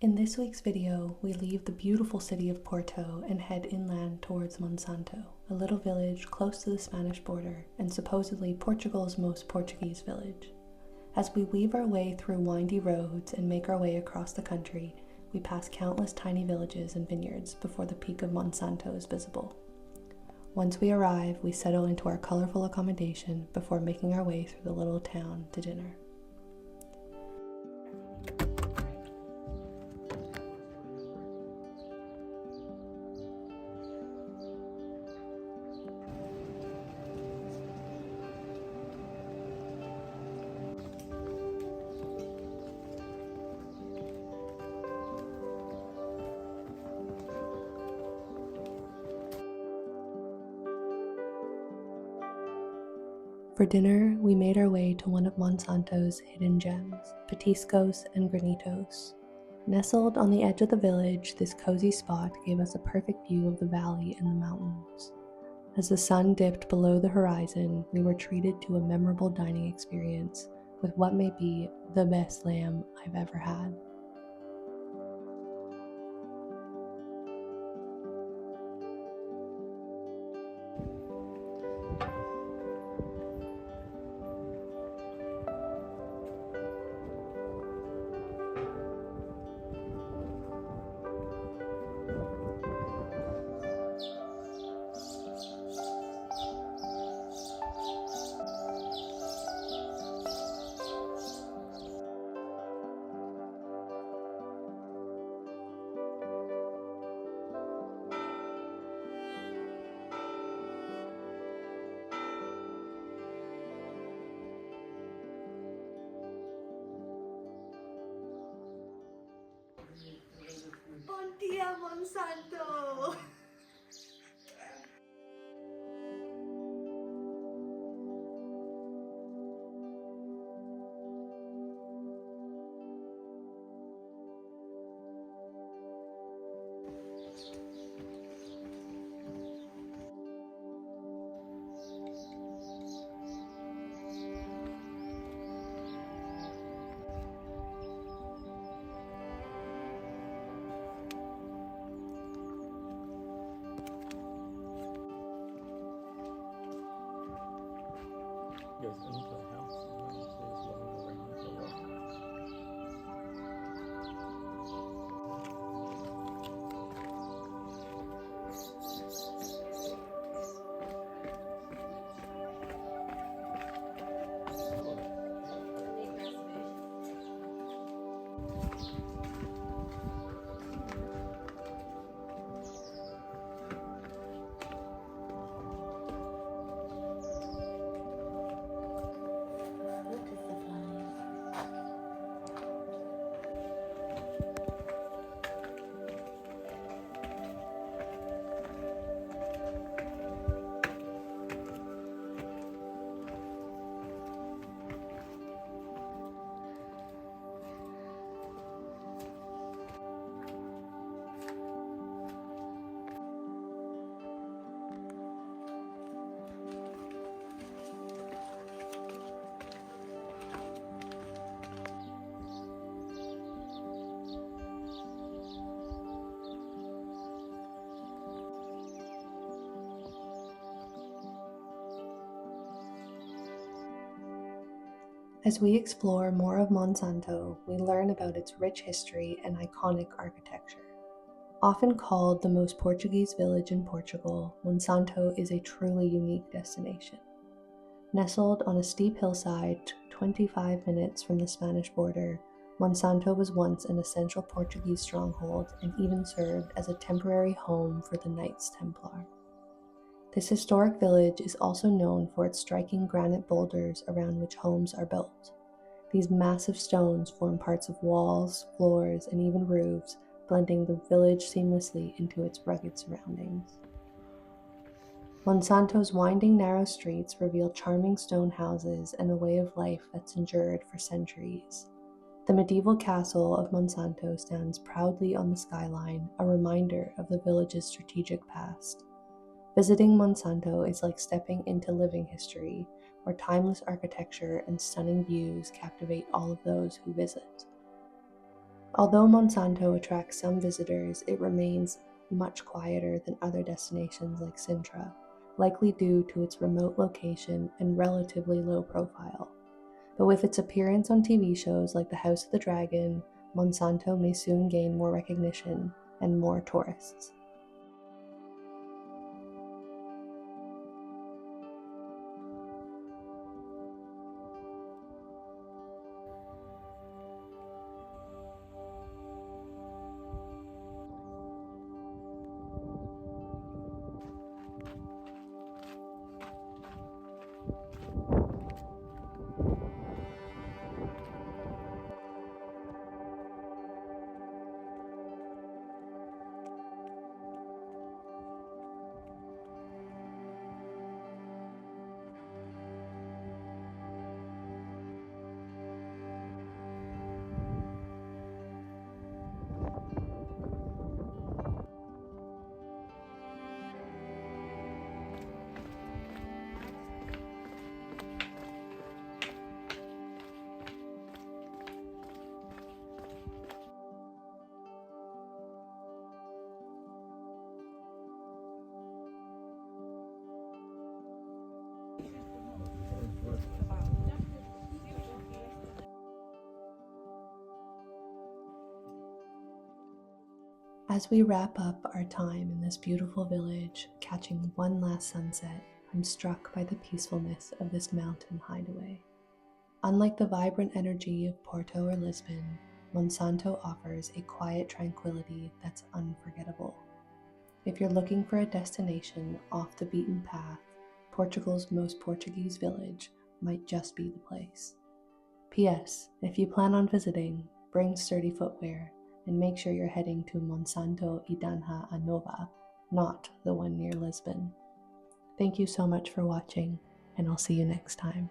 In this week's video, we leave the beautiful city of Porto and head inland towards Monsanto, a little village close to the Spanish border and supposedly Portugal's most Portuguese village. As we weave our way through windy roads and make our way across the country, we pass countless tiny villages and vineyards before the peak of Monsanto is visible. Once we arrive, we settle into our colorful accommodation before making our way through the little town to dinner. For dinner, we made our way to one of Monsanto's hidden gems, petiscos and granitos. Nestled on the edge of the village, this cozy spot gave us a perfect view of the valley and the mountains. As the sun dipped below the horizon, we were treated to a memorable dining experience with what may be the best lamb I've ever had. Bon dia, Monsanto! Goes into the house as well, so it's running around the rock. As we explore more of Monsanto, we learn about its rich history and iconic architecture. Often called the most Portuguese village in Portugal, Monsanto is a truly unique destination. Nestled on a steep hillside 25 minutes from the Spanish border, Monsanto was once an essential Portuguese stronghold and even served as a temporary home for the Knights Templar. This historic village is also known for its striking granite boulders around which homes are built. These massive stones form parts of walls, floors, and even roofs, blending the village seamlessly into its rugged surroundings. Monsanto's winding, narrow streets reveal charming stone houses and a way of life that's endured for centuries. The medieval castle of Monsanto stands proudly on the skyline, a reminder of the village's strategic past. Visiting Monsanto is like stepping into living history, where timeless architecture and stunning views captivate all of those who visit. Although Monsanto attracts some visitors, it remains much quieter than other destinations like Sintra, likely due to its remote location and relatively low profile. But with its appearance on TV shows like The House of the Dragon, Monsanto may soon gain more recognition and more tourists. As we wrap up our time in this beautiful village, catching one last sunset, I'm struck by the peacefulness of this mountain hideaway. Unlike the vibrant energy of Porto or Lisbon, Monsanto offers a quiet tranquility that's unforgettable. If you're looking for a destination off the beaten path, Portugal's most Portuguese village might just be the place. P.S. If you plan on visiting, bring sturdy footwear and make sure you're heading to Monsanto e Danha a Nova, not the one near Lisbon. Thank you so much for watching, and I'll see you next time.